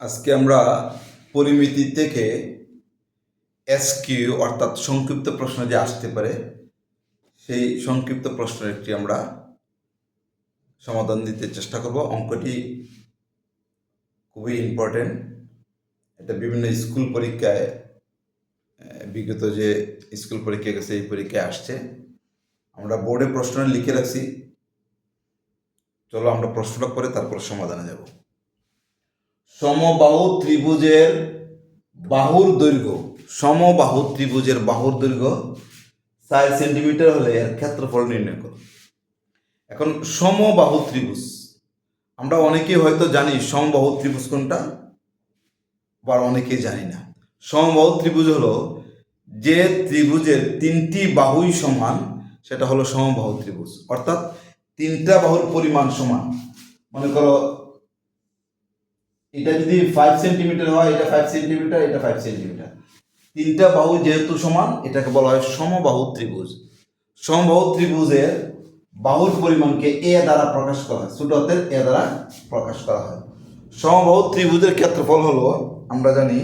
আজকে আমরা পরিমিতি থেকে এসকিউ অর্থাৎ সংক্ষিপ্ত প্রশ্ন যে আসতে পারে সেই সংক্ষিপ্ত প্রশ্নের একটি আমরা সমাধান দিতে চেষ্টা করব। অঙ্কটি খুবই ইম্পর্টেন্ট। এটা বিভিন্ন স্কুল পরীক্ষায় বিগত যে স্কুল পরীক্ষা গেছে এই পরীক্ষায় আসছে। আমরা বোর্ডে প্রশ্ন লিখে রাখছি, চলো আমরা প্রশ্নটা করে তারপর সমাধানে যাব। সমবাহু ত্রিভুজের বাহুর দৈর্ঘ্য, সমবাহু ত্রিভুজের বাহুর দৈর্ঘ্য 4 সেন্টিমিটার হলে এর ক্ষেত্রফল নির্ণয় করো। এখন সমবাহু ত্রিভুজ আমরা অনেকেই হয়তো জানি সমবাহু ত্রিভুজ কোনটা, আবার অনেকেই জানি না। সমবাহু ত্রিভুজ হলো যে ত্রিভুজের 3টি বাহুই সমান, সেটা হলো সমবাহু ত্রিভুজ। অর্থাৎ 3টা বাহুর পরিমাণ সমান। মনে করো এটা যদি 5 সেন্টিমিটার হয়, এটা 5 সেন্টিমিটার, এটা 5 সেন্টিমিটার, 3টা বাহু যেহেতু সমান এটাকে বলা হয় সমবাহু ত্রিভুজ। সমবাহু ত্রিভুজের বাহুর পরিমাণকে এ দ্বারা প্রকাশ করা হয়, ছোট হাতের এ দ্বারা প্রকাশ করা হয়। সমবাহু ত্রিভুজের ক্ষেত্রফল হলো, আমরা জানি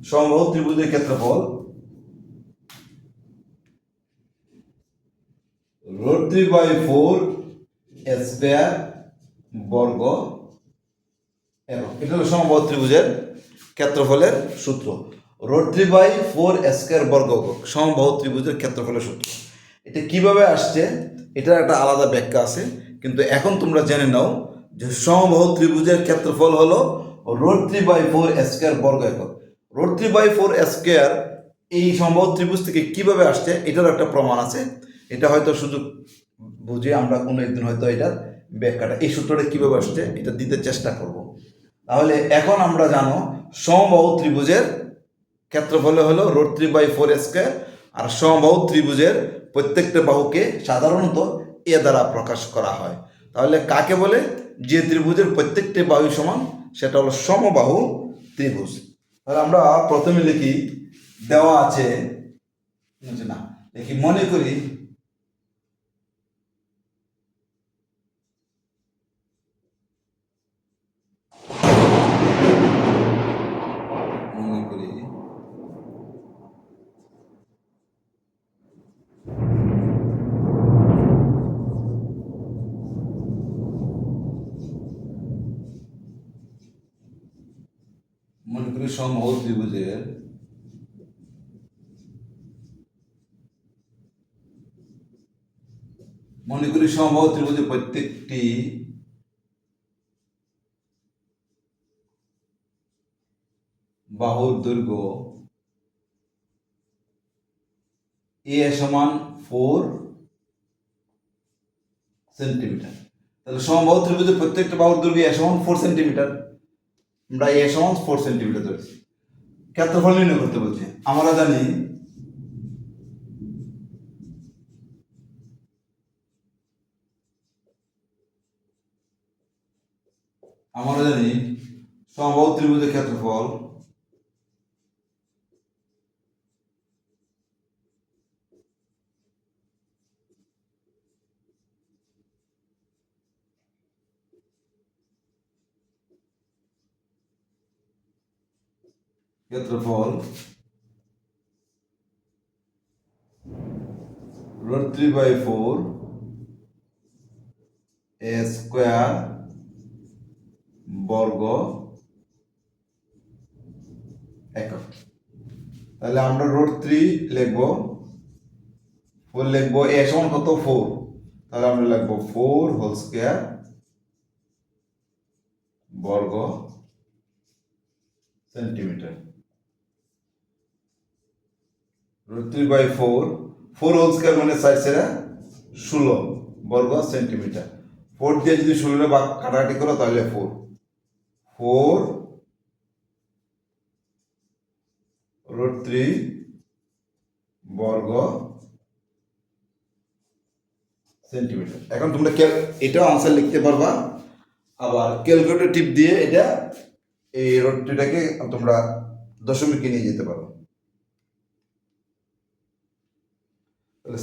সমবাহু ত্রিভুজের ক্ষেত্রফল √3/4 স্কয়ার বর্গ এবং এটা হলো সমবাহু ত্রিভুজের ক্ষেত্রফলের সূত্র। √3/4 স্কয়ার বর্গ সমবাহু ত্রিভুজের ক্ষেত্রফলের সূত্র। এটা কিভাবে আসছে এটার একটা আলাদা ব্যাখ্যা আছে, কিন্তু এখন তোমরা জেনে নাও যে সমবাহু ত্রিভুজের ক্ষেত্রফল হলো √3/4 স্কয়ার বর্গ একক। √3/4 স্কয়ার এই সমবাহু ত্রিভুজ থেকে কিভাবে আসছে এটার একটা প্রমাণ আছে। এটা হয়তো সুযোগ বুঝে আমরা কোনো একদিন হয়তো এটার ব্যাখ্যাটা, এই সূত্রটা কিভাবে আসছে এটা দিতে চেষ্টা করব। তাহলে এখন আমরা জানো সমবাহু ত্রিভুজের ক্ষেত্রফল হলো √3/4 স্কয়ার, আর সমবাহু ত্রিভুজের প্রত্যেকটা বাহুকে সাধারণত এ দ্বারা প্রকাশ করা হয়। তাহলে কাকে বলে? যে ত্রিভুজের প্রত্যেকটি বাহু সমান সেটা হলো সমবাহু ত্রিভুজ। তাহলে আমরা প্রথমে লিখি, দেওয়া আছে না, দেখি মনে করি সমবাহু ত্রিভুজের সমবাহু ত্রিভুজের প্রত্যেকটি বাহুর দৈর্ঘ্য এ সমান 4 সেন্টিমিটার। তাহলে সমবাহু ত্রিভুজের প্রত্যেকটা বাহুর দৈর্ঘ্য এ সমান 4 সেন্টিমিটার। আমরা এ সমান 4 সেন্টিমিটার ধরেছি। ক্ষেত্রফল নির্ণয় করতে বলছি। আমরা জানি সমবাহু ত্রিভুজের ক্ষেত্রফল √3/4 স্কয়ার বর্গ একক। তাহলে আমরা √3 লিখবো, 4 লিখবো, এ সমান কত? 4। তাহলে আমরা লিখবো 4 হোল স্কয়ার বর্গ সেন্টিমিটার। √3/4 4 হোল স্কয়ার মানে 4 × 16 বর্গ সেন্টিমিটার। 4 দিয়ে যদি 16 ভাগ কাটাকাটি করো তাহলে 4 √3 বর্গ সেন্টিমিটার। এখন তোমরা এটাও আনসার লিখতে পারবা, আবার ক্যালকুলেটর টিপ দিয়ে এটা এই √3টাকে তোমরা দশমিকে নিয়ে যেতে পারো।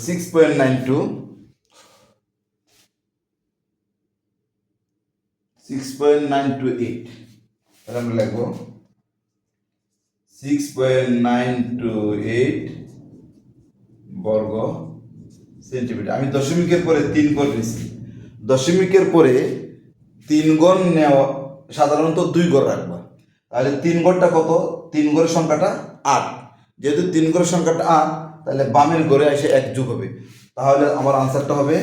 6.92 6.928 তাহলে আমরা লিখবো 6.928 বর্গ সেন্টিমিটার। আমি দশমিকের পরে 3 গড় নিয়েছি। দশমিকের পরে 3 গড় নেওয়া সাধারণত 2 গড় রাখবা। তাহলে 3 গড়টা কত? 3 গড়ের সংখ্যাটা 8। যেহেতু 3 গড়ের সংখ্যাটা 8, তাহলে বামের ঘরে এসে 1 যোগ হবে। তাহলে আমার আনসারটা হবে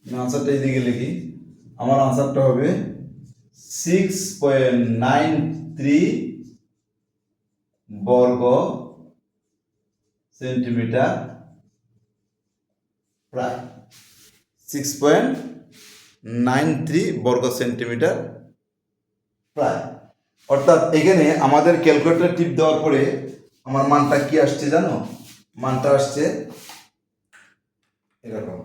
আনসারটা এদিকে লিখি। আমার আনসারটা হবে 6.93 বর্গ সেন্টিমিটার প্রায়। 6.93 বর্গ সেন্টিমিটার প্রায়। অর্থাৎ এখানে আমাদের ক্যালকুলেটর টিপ দেওয়ার পরে আমার মানটা কি আসছে জানো? মানটা আসছে এরকম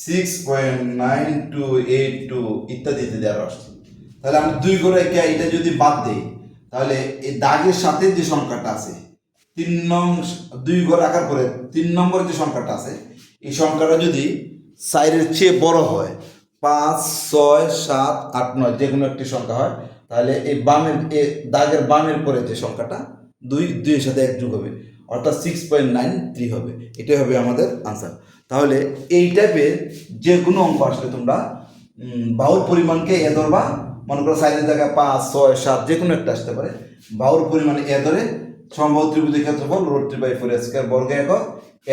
6.9282 ইত্যাদি ইত্যাদি আরো আসছে। তাহলে আমি 2 করে এটা যদি বাদ দেই, তাহলে এই দাগের সাথে যে সংখ্যাটা আছে 3 নং 2 ঘর রাখার পরে 3 নম্বর যে সংখ্যাটা আছে, এই সংখ্যাটা যদি 4-এর চেয়ে বড় হয়, 5, 6, 7, 8, 9 যে কোনো একটি সংখ্যা হয়, তাহলে এই বামের দাগের বামের পরে যে সংখ্যাটা 2 এর সাথে 1 যোগ হবে, অর্থাৎ 6.93 হবে। এটাই হবে আমাদের আনসার। তাহলে এই টাইপের যে কোনো অঙ্ক আসলে তোমরা বাহুর পরিমাণকে এ ধরবা। মনে করো সাইজের জায়গায় 5, 6, 7 যে কোনো একটা আসতে পারে। বাহুর পরিমাণে এ ধরে সমবাহু ত্রিভুজের ক্ষেত্রফল √3/4 বর্গ একক,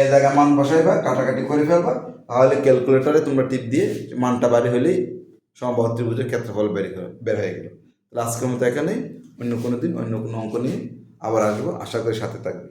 এ জায়গায় মান বসাইবা, কাটাকাটি করে ফেলবা। তাহলে ক্যালকুলেটরে তোমরা টিপ দিয়ে মানটা বাড়ি হলেই সমবাহু ত্রিভুজের ক্ষেত্রফল বের হয়ে গেল। তাহলে আজকের মতো এখানেই। অন্য কোনো দিন অন্য কোনো অঙ্ক নিয়ে আবার আসবো। আশা করি সাথে থাকবে।